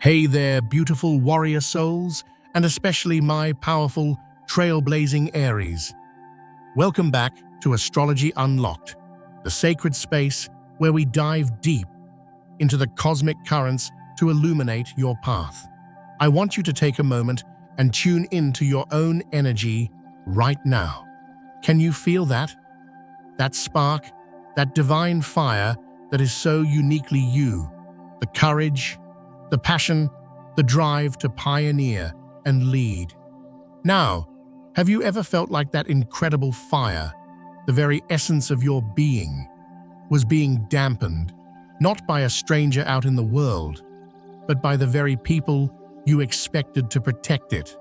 Hey there, beautiful warrior souls, and especially my powerful, trailblazing Aries. Welcome back to Astrology Unlocked, the sacred space where we dive deep into the cosmic currents to illuminate your path. I want you to take a moment and tune into your own energy right now. Can you feel that? That spark, that divine fire that is so uniquely you, the courage, the passion, the drive to pioneer and lead. Now, have you ever felt like that incredible fire, the very essence of your being, was being dampened, not by a stranger out in the world, but by the very people you expected to protect it?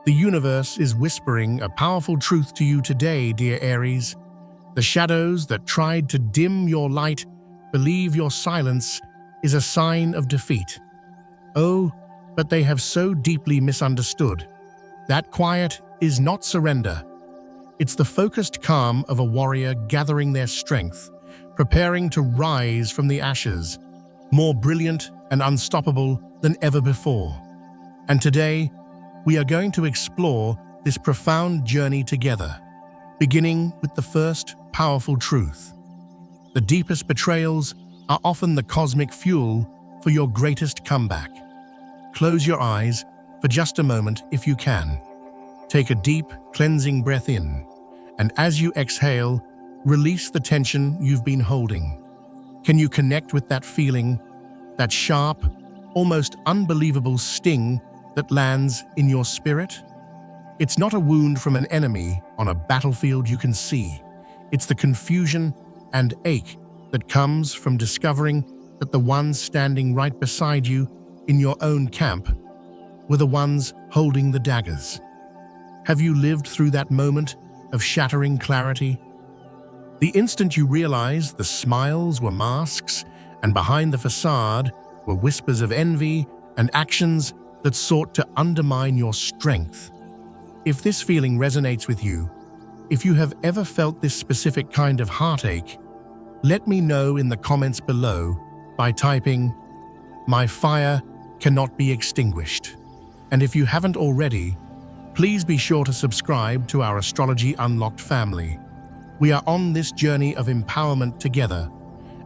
The universe is whispering a powerful truth to you today, dear Aries. The shadows that tried to dim your light believe your silence is a sign of defeat. Oh, but they have so deeply misunderstood. That quiet is not surrender. It's the focused calm of a warrior gathering their strength, preparing to rise from the ashes, more brilliant and unstoppable than ever before. And today, we are going to explore this profound journey together, beginning with the first powerful truth. The deepest betrayals are often the cosmic fuel for your greatest comeback. Close your eyes for just a moment if you can. Take a deep, cleansing breath in, and as you exhale, release the tension you've been holding. Can you connect with that feeling, that sharp, almost unbelievable sting that lands in your spirit? It's not a wound from an enemy on a battlefield you can see. It's the confusion and ache that comes from discovering that the ones standing right beside you in your own camp were the ones holding the daggers. Have you lived through that moment of shattering clarity? The instant you realized the smiles were masks and behind the facade were whispers of envy and actions that sought to undermine your strength. If this feeling resonates with you, if you have ever felt this specific kind of heartache, let me know in the comments below by typing, "My fire cannot be extinguished." And if you haven't already, please be sure to subscribe to our Astrology Unlocked family. We are on this journey of empowerment together,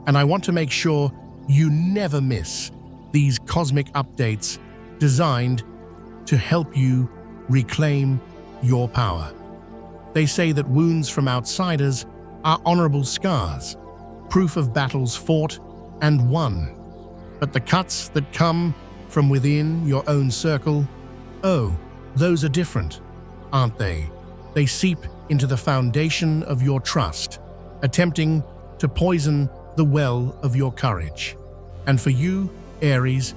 and I want to make sure you never miss these cosmic updates designed to help you reclaim your power. They say that wounds from outsiders are honorable scars, proof of battles fought and won. But the cuts that come from within your own circle, oh, those are different, aren't they? They seep into the foundation of your trust, attempting to poison the well of your courage. And for you, Aries,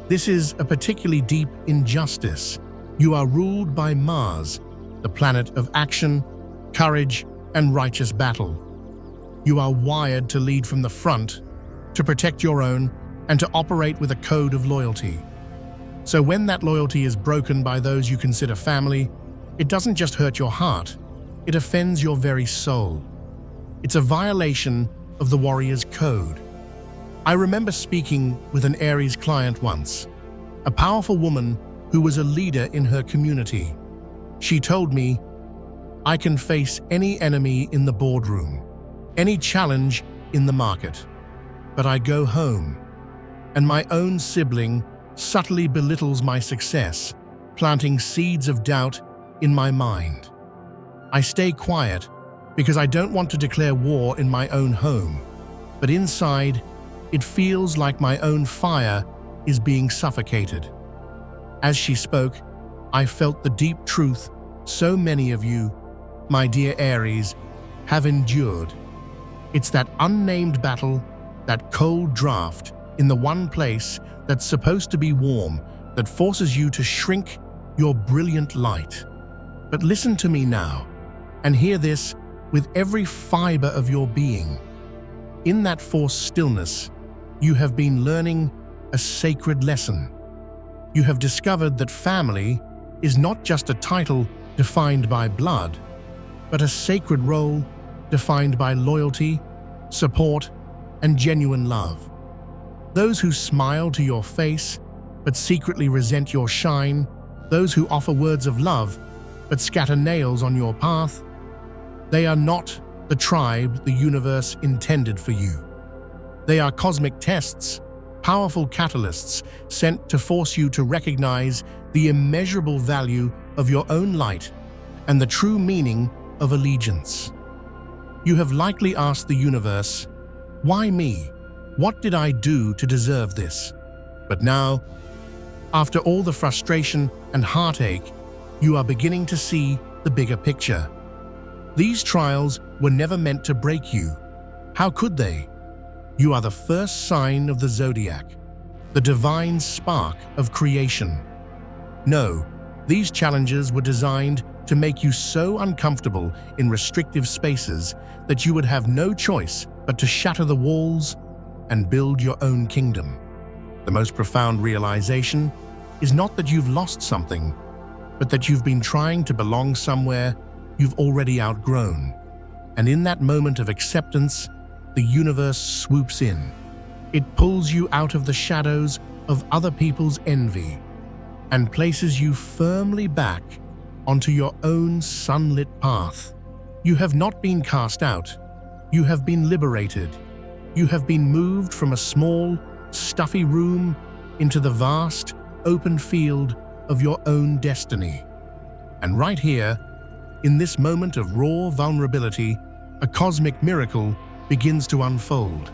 this is a particularly deep injustice. You are ruled by Mars, the planet of action, courage, and righteous battle. You are wired to lead from the front, to protect your own, and to operate with a code of loyalty. So when that loyalty is broken by those you consider family, it doesn't just hurt your heart, it offends your very soul. It's a violation of the warrior's code. I remember speaking with an Aries client once, a powerful woman who was a leader in her community. She told me, "I can face any enemy in the boardroom, any challenge in the market, but I go home, and my own sibling subtly belittles my success, planting seeds of doubt in my mind. I stay quiet because I don't want to declare war in my own home, but inside, it feels like my own fire is being suffocated." As she spoke, I felt the deep truth so many of you, my dear Aries, have endured. It's that unnamed battle, that cold draft in the one place that's supposed to be warm, that forces you to shrink your brilliant light. But listen to me now, and hear this with every fiber of your being. In that forced stillness, you have been learning a sacred lesson. You have discovered that family is not just a title defined by blood, but a sacred role defined by loyalty, support, and genuine love. Those who smile to your face but secretly resent your shine, those who offer words of love but scatter nails on your path, they are not the tribe the universe intended for you. They are cosmic tests, powerful catalysts sent to force you to recognize the immeasurable value of your own light and the true meaning of allegiance. You have likely asked the universe, "Why me? What did I do to deserve this?" But now, after all the frustration and heartache, you are beginning to see the bigger picture. These trials were never meant to break you. How could they? You are the first sign of the zodiac, the divine spark of creation. No, these challenges were designed to make you so uncomfortable in restrictive spaces that you would have no choice but to shatter the walls and build your own kingdom. The most profound realization is not that you've lost something, but that you've been trying to belong somewhere you've already outgrown. And in that moment of acceptance, the universe swoops in. It pulls you out of the shadows of other people's envy and places you firmly back onto your own sunlit path. You have not been cast out. You have been liberated. You have been moved from a small, stuffy room into the vast, open field of your own destiny. And right here, in this moment of raw vulnerability, a cosmic miracle begins to unfold.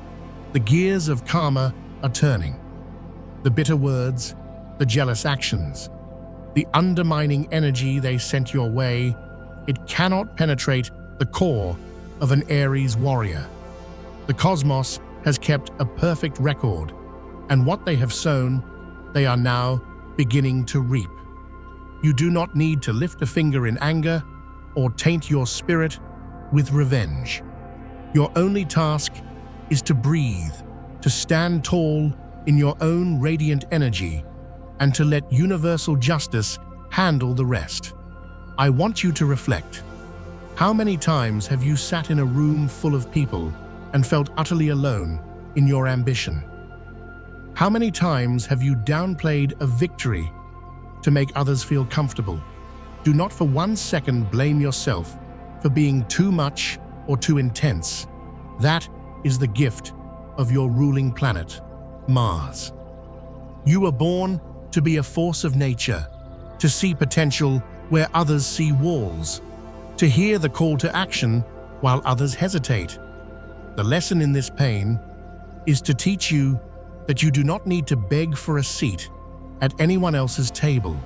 The gears of karma are turning. The bitter words, the jealous actions, the undermining energy they sent your way, it cannot penetrate the core of an Aries warrior. The cosmos has kept a perfect record, and what they have sown, they are now beginning to reap. You do not need to lift a finger in anger or taint your spirit with revenge. Your only task is to breathe, to stand tall in your own radiant energy, and to let universal justice handle the rest. I want you to reflect. How many times have you sat in a room full of people and felt utterly alone in your ambition? How many times have you downplayed a victory to make others feel comfortable? Do not for 1 second blame yourself for being too much or too intense. That is the gift of your ruling planet, Mars. You were born to be a force of nature, to see potential where others see walls, to hear the call to action while others hesitate. The lesson in this pain is to teach you that you do not need to beg for a seat at anyone else's table.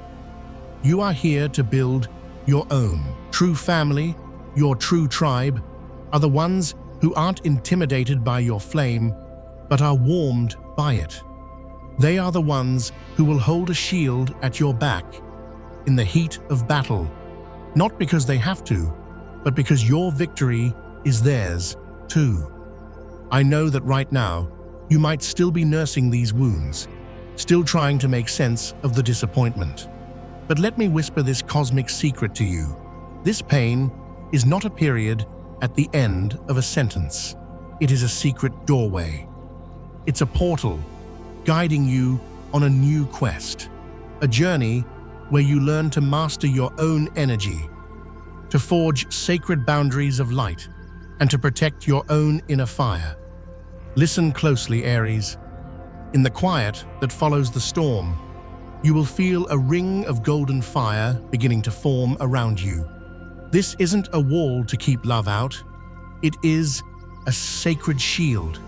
You are here to build your own. True family, your true tribe, are the ones who aren't intimidated by your flame, but are warmed by it. They are the ones who will hold a shield at your back in the heat of battle, not because they have to, but because your victory is theirs too. I know that right now, you might still be nursing these wounds, still trying to make sense of the disappointment. But let me whisper this cosmic secret to you. This pain is not a period at the end of a sentence. It is a secret doorway. It's a portal guiding you on a new quest, a journey where you learn to master your own energy, to forge sacred boundaries of light, and to protect your own inner fire. Listen closely, Aries. In the quiet that follows the storm, you will feel a ring of golden fire beginning to form around you. This isn't a wall to keep love out. It is a sacred shield,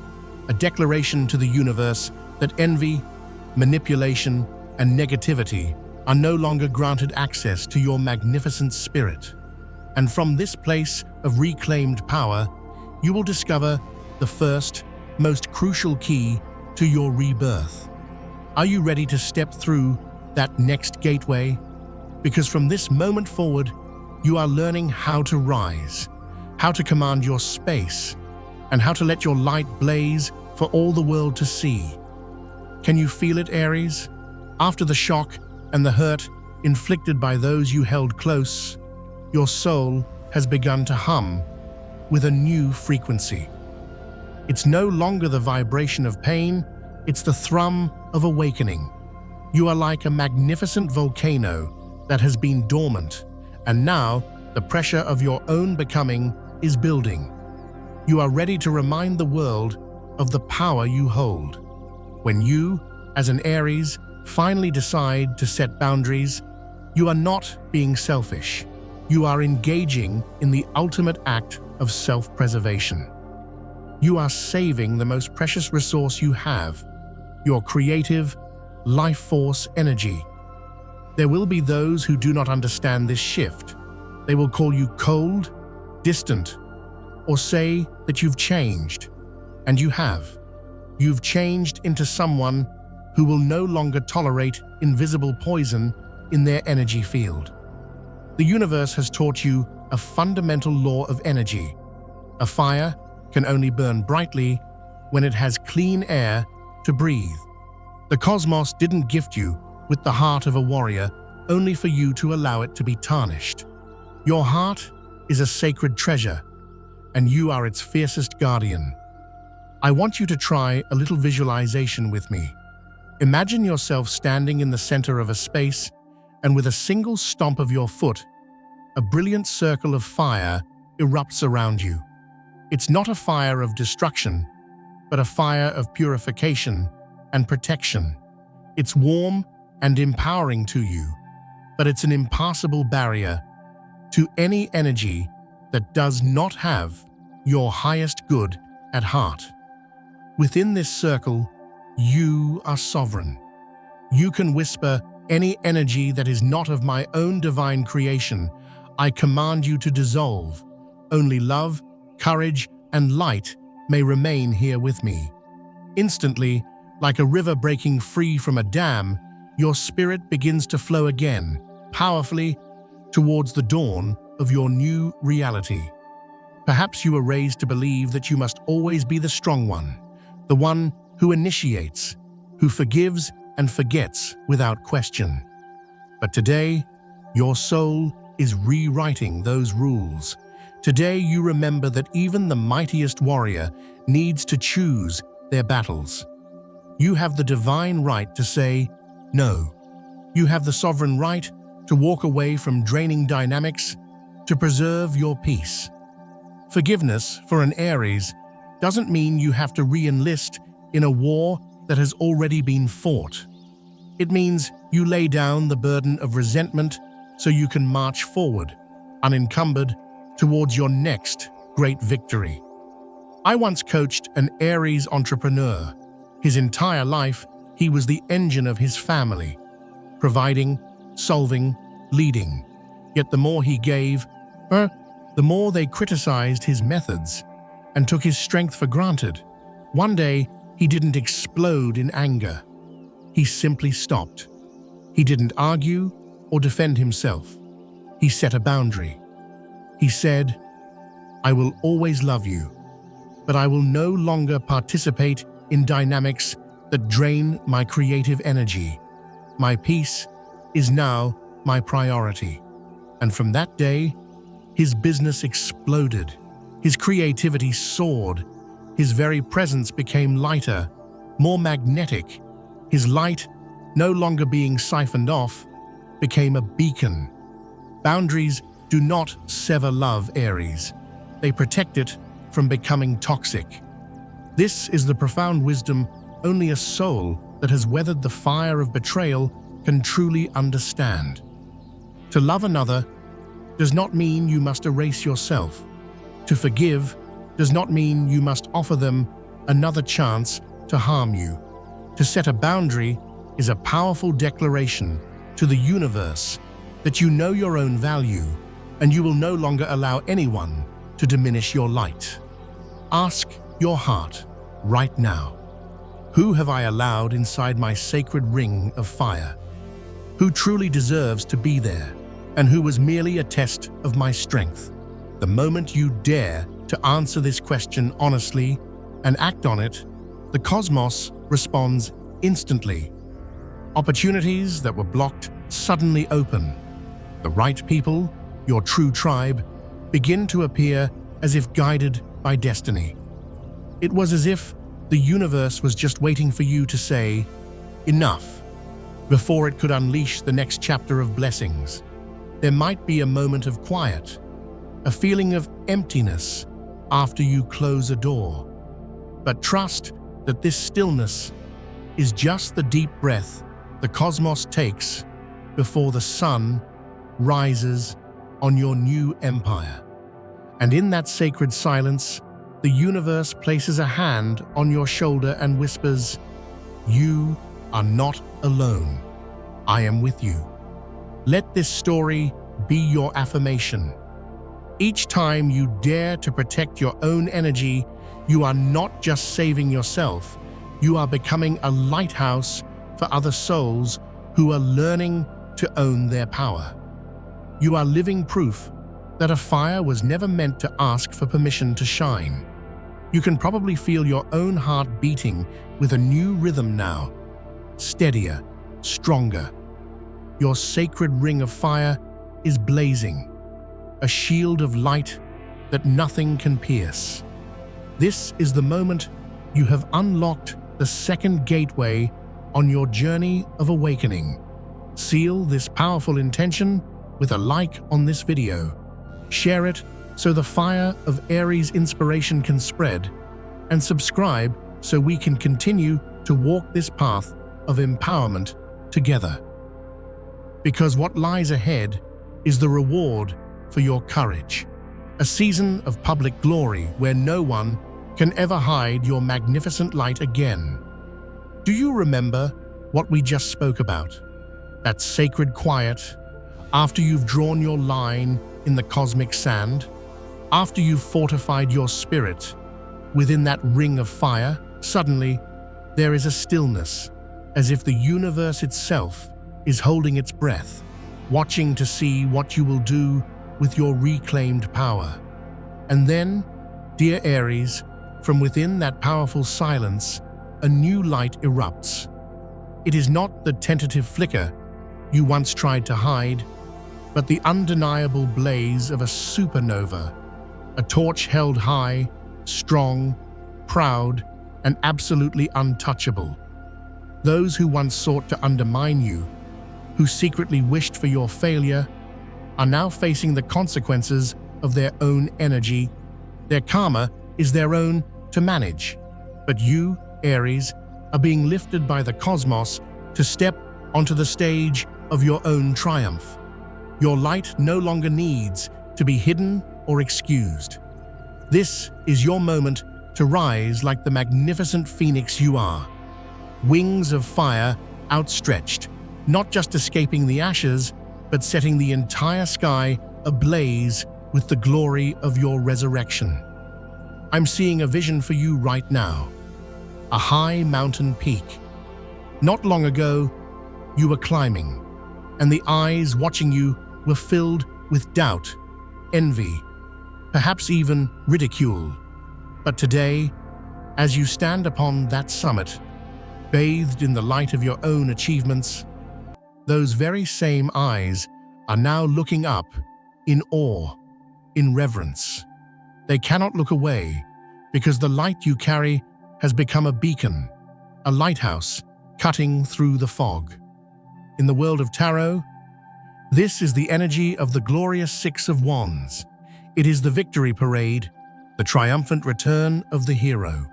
a declaration to the universe that envy, manipulation, and negativity are no longer granted access to your magnificent spirit. And from this place of reclaimed power, you will discover the first, most crucial key to your rebirth. Are you ready to step through that next gateway? Because from this moment forward, you are learning how to rise, how to command your space, and how to let your light blaze for all the world to see. Can you feel it, Aries? After the shock and the hurt inflicted by those you held close, your soul has begun to hum with a new frequency. It's no longer the vibration of pain, it's the thrum of awakening. You are like a magnificent volcano that has been dormant, and now the pressure of your own becoming is building. You are ready to remind the world of the power you hold. When you, as an Aries, finally decide to set boundaries, you are not being selfish. You are engaging in the ultimate act of self-preservation. You are saving the most precious resource you have, your creative, life force energy. There will be those who do not understand this shift. They will call you cold, distant, or say that you've changed. And you have. You've changed into someone who will no longer tolerate invisible poison in their energy field. The universe has taught you a fundamental law of energy. A fire can only burn brightly when it has clean air to breathe. The cosmos didn't gift you with the heart of a warrior only for you to allow it to be tarnished. Your heart is a sacred treasure, and you are its fiercest guardian. I want you to try a little visualization with me. Imagine yourself standing in the center of a space, and with a single stomp of your foot, a brilliant circle of fire erupts around you. It's not a fire of destruction, but a fire of purification and protection. It's warm and empowering to you, but it's an impassable barrier to any energy that does not have your highest good at heart. Within this circle, you are sovereign. You can whisper any energy that is not of my own divine creation. I command you to dissolve. Only love, courage, and light may remain here with me. Instantly, like a river breaking free from a dam, your spirit begins to flow again, powerfully, towards the dawn of your new reality. Perhaps you were raised to believe that you must always be the strong one, the one who initiates, who forgives and forgets without question. But today, your soul is rewriting those rules. Today you remember that even the mightiest warrior needs to choose their battles. You have the divine right to say no. You have the sovereign right to walk away from draining dynamics to preserve your peace. Forgiveness for an Aries doesn't mean you have to re-enlist in a war that has already been fought. It means you lay down the burden of resentment so you can march forward, unencumbered, towards your next great victory. I once coached an Aries entrepreneur. His entire life, he was the engine of his family, providing, solving, leading. Yet the more he gave, the more they criticized his methods and took his strength for granted. One day, he didn't explode in anger. He simply stopped. He didn't argue or defend himself. He set a boundary. He said, "I will always love you, but I will no longer participate in dynamics that drain my creative energy. My peace is now my priority." And from that day, his business exploded. His creativity soared. His very presence became lighter, more magnetic. His light, no longer being siphoned off, became a beacon. Boundaries do not sever love, Aries. They protect it from becoming toxic. This is the profound wisdom only a soul that has weathered the fire of betrayal can truly understand. To love another does not mean you must erase yourself. To forgive does not mean you must offer them another chance to harm you. To set a boundary is a powerful declaration to the universe that you know your own value and you will no longer allow anyone to diminish your light. Ask your heart right now, who have I allowed inside my sacred ring of fire? Who truly deserves to be there, and who was merely a test of my strength? The moment you dare to answer this question honestly and act on it, the cosmos responds instantly. Opportunities that were blocked suddenly open. The right people, your true tribe, begin to appear as if guided by destiny. It was as if the universe was just waiting for you to say, "Enough." before it could unleash the next chapter of blessings. There might be a moment of quiet, a feeling of emptiness after you close a door. But trust that this stillness is just the deep breath the cosmos takes before the sun rises on your new empire. And in that sacred silence, the universe places a hand on your shoulder and whispers, "You are not alone. I am with you." Let this story be your affirmation. Each time you dare to protect your own energy, you are not just saving yourself, you are becoming a lighthouse for other souls who are learning to own their power. You are living proof that a fire was never meant to ask for permission to shine. You can probably feel your own heart beating with a new rhythm now, steadier, stronger. Your sacred ring of fire is blazing, a shield of light that nothing can pierce. This is the moment you have unlocked the second gateway on your journey of awakening. Seal this powerful intention with a like on this video. Share it so the fire of Aries inspiration can spread, and subscribe so we can continue to walk this path of empowerment together. Because what lies ahead is the reward for your courage, a season of public glory where no one can ever hide your magnificent light again. Do you remember what we just spoke about? That sacred quiet, after you've drawn your line in the cosmic sand, after you've fortified your spirit within that ring of fire, suddenly there is a stillness, as if the universe itself is holding its breath, watching to see what you will do with your reclaimed power. And then, dear Aries, from within that powerful silence, a new light erupts. It is not the tentative flicker you once tried to hide, but the undeniable blaze of a supernova, a torch held high, strong, proud, and absolutely untouchable. Those who once sought to undermine you, who secretly wished for your failure, are now facing the consequences of their own energy. Their karma is their own to manage. But you, Aries, are being lifted by the cosmos to step onto the stage of your own triumph. Your light no longer needs to be hidden or excused. This is your moment to rise like the magnificent phoenix you are. Wings of fire outstretched, not just escaping the ashes, but setting the entire sky ablaze with the glory of your resurrection. I'm seeing a vision for you right now, a high mountain peak. Not long ago, you were climbing, and the eyes watching you were filled with doubt, envy, perhaps even ridicule. But today, as you stand upon that summit, bathed in the light of your own achievements, those very same eyes are now looking up in awe, in reverence. They cannot look away because the light you carry has become a beacon, a lighthouse cutting through the fog. In the world of tarot, this is the energy of the glorious Six of Wands. It is the victory parade, the triumphant return of the hero.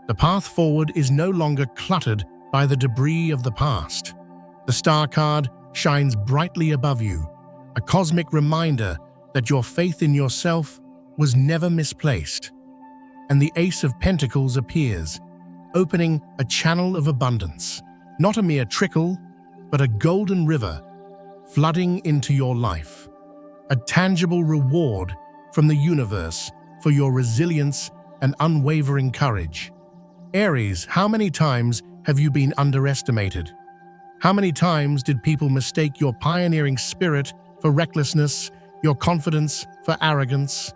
The path forward is no longer cluttered by the debris of the past. The star card shines brightly above you, a cosmic reminder that your faith in yourself was never misplaced. And the Ace of Pentacles appears, opening a channel of abundance, not a mere trickle, but a golden river flooding into your life, a tangible reward from the universe for your resilience and unwavering courage. Aries, how many times have you been underestimated? How many times did people mistake your pioneering spirit for recklessness, your confidence for arrogance?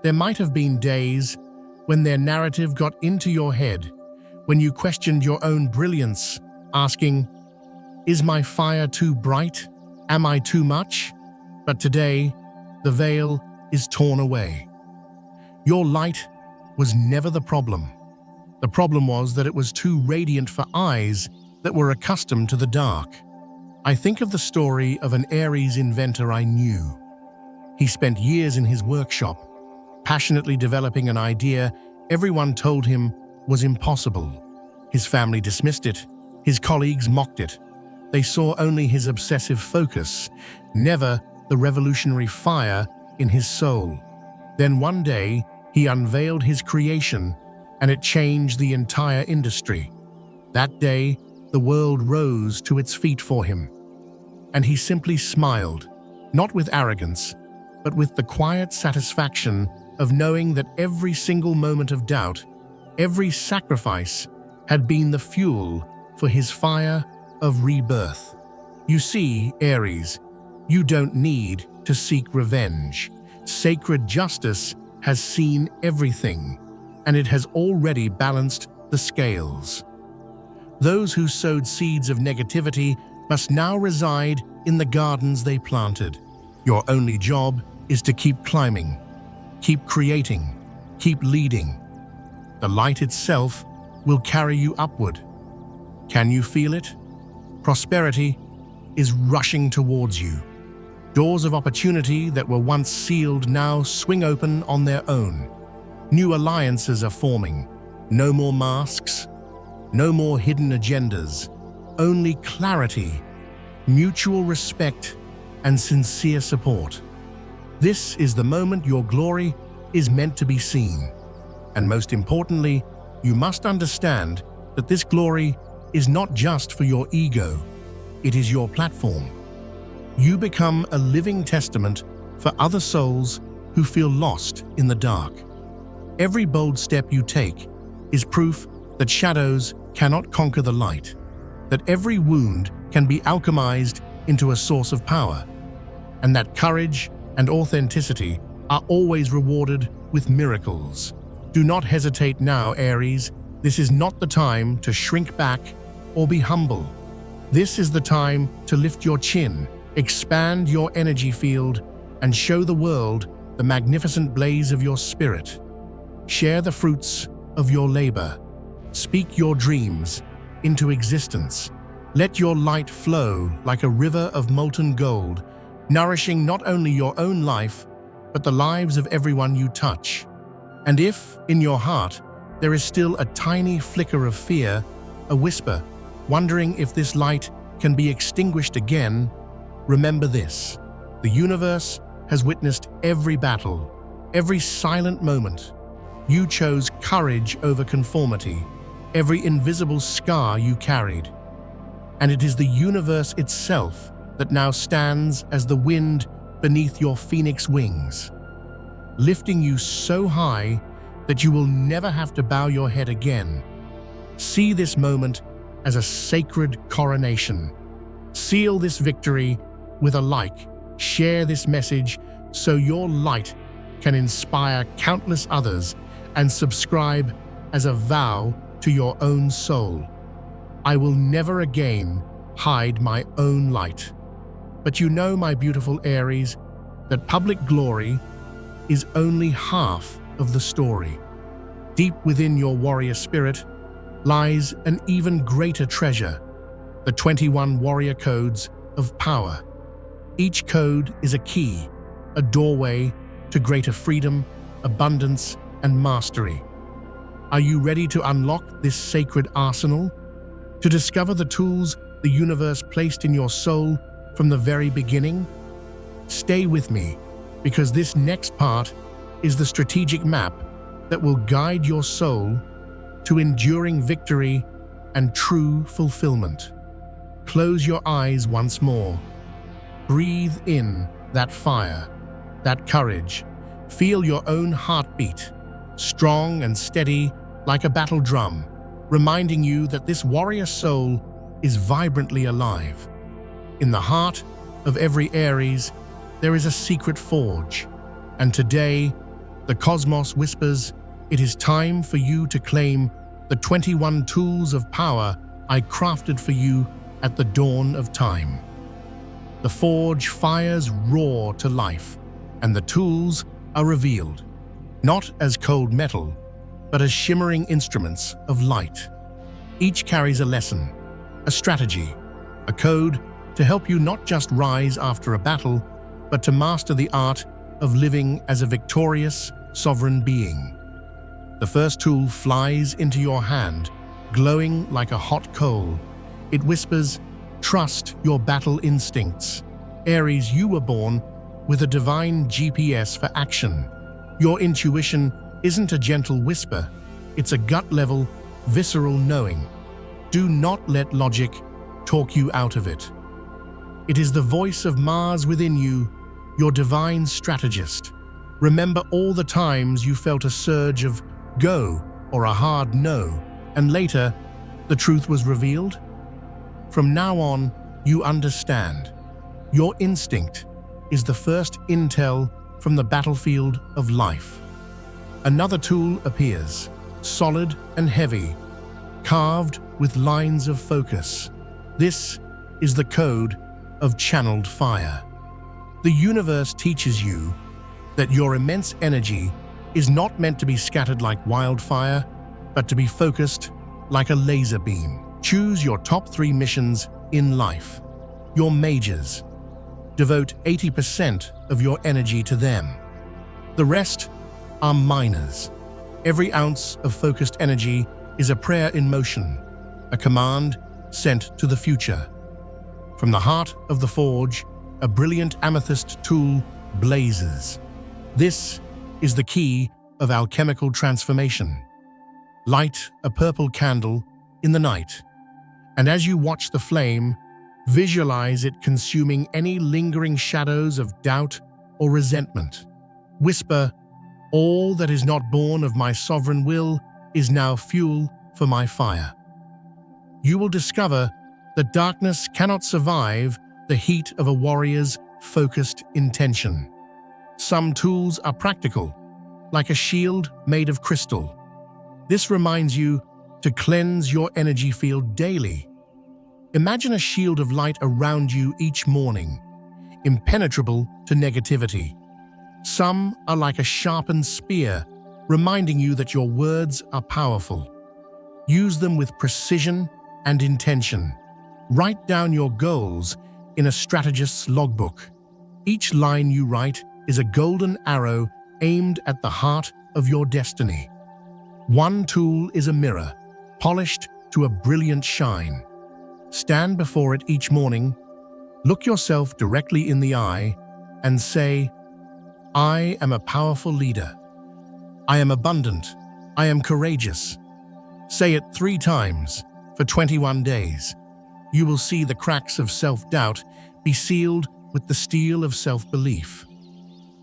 There might have been days when their narrative got into your head, when you questioned your own brilliance, asking, "Is my fire too bright? Am I too much?" But today, the veil is torn away. Your light was never the problem. The problem was that it was too radiant for eyes that were accustomed to the dark. I think of the story of an Aries inventor I knew. He spent years in his workshop, passionately developing an idea everyone told him was impossible. His family dismissed it, his colleagues mocked it. They saw only his obsessive focus, never the revolutionary fire in his soul. Then one day, he unveiled his creation, and it changed the entire industry. That day, the world rose to its feet for him. And he simply smiled, not with arrogance, but with the quiet satisfaction of knowing that every single moment of doubt, every sacrifice, had been the fuel for his fire of rebirth. You see, Aries, you don't need to seek revenge. Sacred justice has seen everything, and it has already balanced the scales. Those who sowed seeds of negativity must now reside in the gardens they planted. Your only job is to keep climbing, keep creating, keep leading. The light itself will carry you upward. Can you feel it? Prosperity is rushing towards you. Doors of opportunity that were once sealed now swing open on their own. New alliances are forming. No more masks, no more hidden agendas, only clarity, mutual respect, and sincere support. This is the moment your glory is meant to be seen. And most importantly, you must understand that this glory is not just for your ego, it is your platform. You become a living testament for other souls who feel lost in the dark. Every bold step you take is proof that shadows cannot conquer the light, that every wound can be alchemized into a source of power, and that courage and authenticity are always rewarded with miracles. Do not hesitate now, Aries. This is not the time to shrink back or be humble. This is the time to lift your chin, expand your energy field, and show the world the magnificent blaze of your spirit. Share the fruits of your labor. Speak your dreams into existence. Let your light flow like a river of molten gold, nourishing not only your own life, but the lives of everyone you touch. And if, in your heart, there is still a tiny flicker of fear, a whisper, wondering if this light can be extinguished again, remember this: the universe has witnessed every battle, every silent moment. You chose courage over conformity, every invisible scar you carried. And it is the universe itself that now stands as the wind beneath your phoenix wings, lifting you so high that you will never have to bow your head again. See this moment as a sacred coronation. Seal this victory with a like. Share this message so your light can inspire countless others, and subscribe as a vow to your own soul. I will never again hide my own light. But you know, my beautiful Aries, that public glory is only half of the story. Deep within your warrior spirit lies an even greater treasure: the 21 warrior codes of power. Each code is a key, a doorway to greater freedom, abundance, and mastery. Are you ready to unlock this sacred arsenal? To discover the tools the universe placed in your soul from the very beginning? Stay with me, because this next part is the strategic map that will guide your soul to enduring victory and true fulfillment. Close your eyes once more. Breathe in that fire, that courage. Feel your own heartbeat, strong and steady like a battle drum, reminding you that this warrior soul is vibrantly alive. In the heart of every Aries, there is a secret forge, and today, the cosmos whispers, it is time for you to claim the 21 tools of power I crafted for you at the dawn of time. The forge fires roar to life, and the tools are revealed, not as cold metal, but as shimmering instruments of light. Each carries a lesson, a strategy, a code to help you not just rise after a battle, but to master the art of living as a victorious, sovereign being. The first tool flies into your hand, glowing like a hot coal. It whispers, "Trust your battle instincts." Aries, you were born with a divine GPS for action. Your intuition isn't a gentle whisper, it's a gut-level, visceral knowing. Do not let logic talk you out of it. It is the voice of Mars within you, your divine strategist. Remember all the times you felt a surge of go or a hard no, and later the truth was revealed? From now on, you understand. Your instinct is the first intel from the battlefield of life. Another tool appears, solid and heavy, carved with lines of focus. This is the code of channeled fire. The universe teaches you that your immense energy is not meant to be scattered like wildfire, but to be focused like a laser beam. Choose your top 3 missions in life. Your majors. Devote 80% of your energy to them. The rest are minors. Every ounce of focused energy is a prayer in motion, a command sent to the future. From the heart of the forge, a brilliant amethyst tool blazes. This is the key of alchemical transformation. Light a purple candle in the night, and as you watch the flame, visualize it consuming any lingering shadows of doubt or resentment. Whisper, "All that is not born of my sovereign will is now fuel for my fire." You will discover that darkness cannot survive the heat of a warrior's focused intention. Some tools are practical, like a shield made of crystal. This reminds you to cleanse your energy field daily. Imagine a shield of light around you each morning, impenetrable to negativity. Some are like a sharpened spear, reminding you that your words are powerful. Use them with precision and intention. Write down your goals in a strategist's logbook. Each line you write is a golden arrow aimed at the heart of your destiny. One tool is a mirror, polished to a brilliant shine. Stand before it each morning, look yourself directly in the eye, and say, "I am a powerful leader. I am abundant. I am courageous." Say it 3 times for 21 days. You will see the cracks of self-doubt be sealed with the steel of self-belief.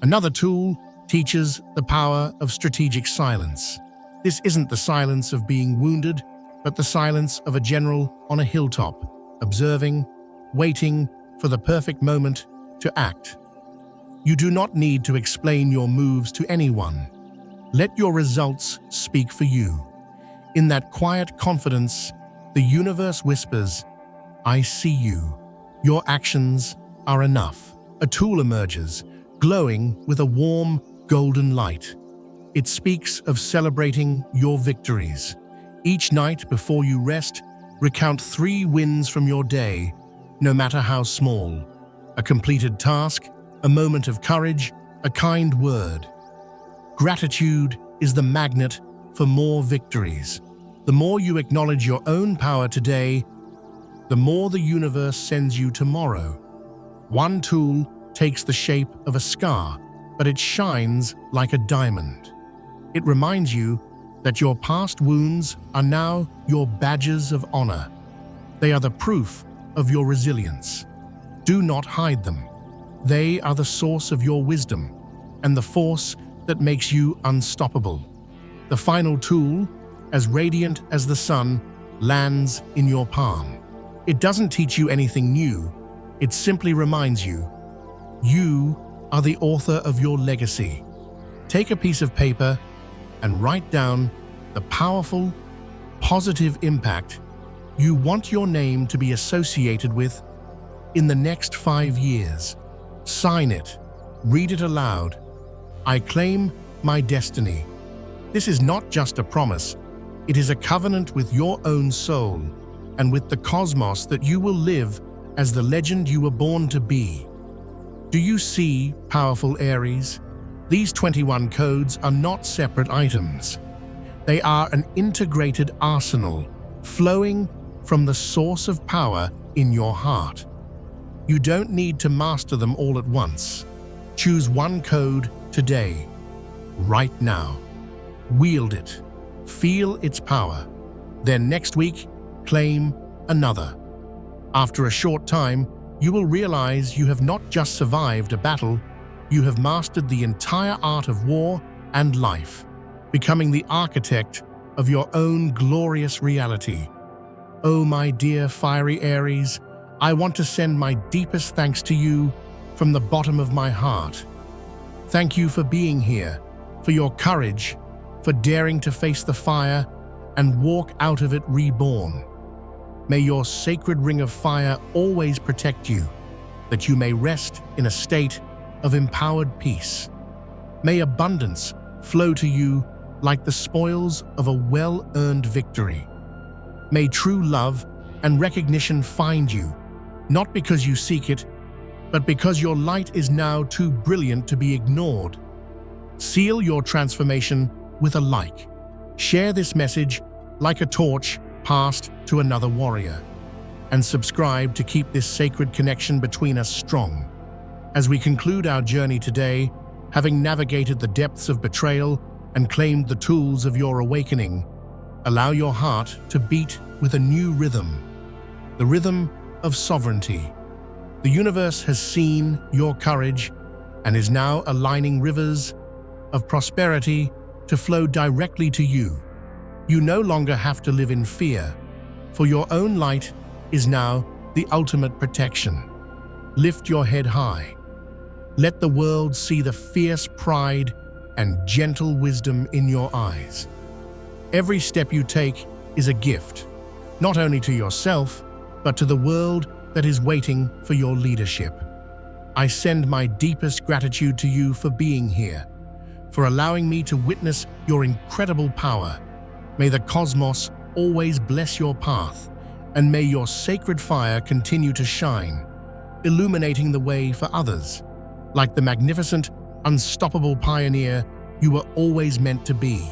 Another tool teaches the power of strategic silence. This isn't the silence of being wounded, but the silence of a general on a hilltop, observing, waiting for the perfect moment to act. You do not need to explain your moves to anyone. Let your results speak for you. In that quiet confidence, the universe whispers, "I see you. Your actions are enough." A tool emerges, glowing with a warm, golden light. It speaks of celebrating your victories. Each night before you rest, recount 3 wins from your day, no matter how small. A completed task, a moment of courage, a kind word. Gratitude is the magnet for more victories. The more you acknowledge your own power today, the more the universe sends you tomorrow. One tool takes the shape of a scar, but it shines like a diamond. It reminds you that your past wounds are now your badges of honor. They are the proof of your resilience. Do not hide them. They are the source of your wisdom and the force that makes you unstoppable. The final tool, as radiant as the sun, lands in your palm. It doesn't teach you anything new. It simply reminds you, you are the author of your legacy. Take a piece of paper and write down the powerful, positive impact you want your name to be associated with in the next 5 years. Sign it. Read it aloud. I claim my destiny. This is not just a promise. It is a covenant with your own soul and with the cosmos that you will live as the legend you were born to be. Do you see, powerful Aries? These 21 codes are not separate items. They are an integrated arsenal, flowing from the source of power in your heart. You don't need to master them all at once. Choose one code today, right now. Wield it. Feel its power. Then next week, claim another. After a short time, you will realize you have not just survived a battle, you have mastered the entire art of war and life, becoming the architect of your own glorious reality. Oh, my dear fiery Aries, I want to send my deepest thanks to you from the bottom of my heart. Thank you for being here, for your courage, for daring to face the fire and walk out of it reborn. May your sacred ring of fire always protect you, that you may rest in a state of empowered peace. May abundance flow to you like the spoils of a well-earned victory. May true love and recognition find you, not because you seek it, but because your light is now too brilliant to be ignored. Seal your transformation with a like. Share this message like a torch passed to another warrior, and subscribe to keep this sacred connection between us strong. As we conclude our journey today, having navigated the depths of betrayal and claimed the tools of your awakening, allow your heart to beat with a new rhythm, the rhythm of sovereignty. The universe has seen your courage and is now aligning rivers of prosperity to flow directly to you. You no longer have to live in fear, for your own light is now the ultimate protection. Lift your head high. Let the world see the fierce pride and gentle wisdom in your eyes. Every step you take is a gift, not only to yourself, but to the world that is waiting for your leadership. I send my deepest gratitude to you for being here, for allowing me to witness your incredible power. May the cosmos always bless your path, and may your sacred fire continue to shine, illuminating the way for others. Like the magnificent, unstoppable pioneer you were always meant to be.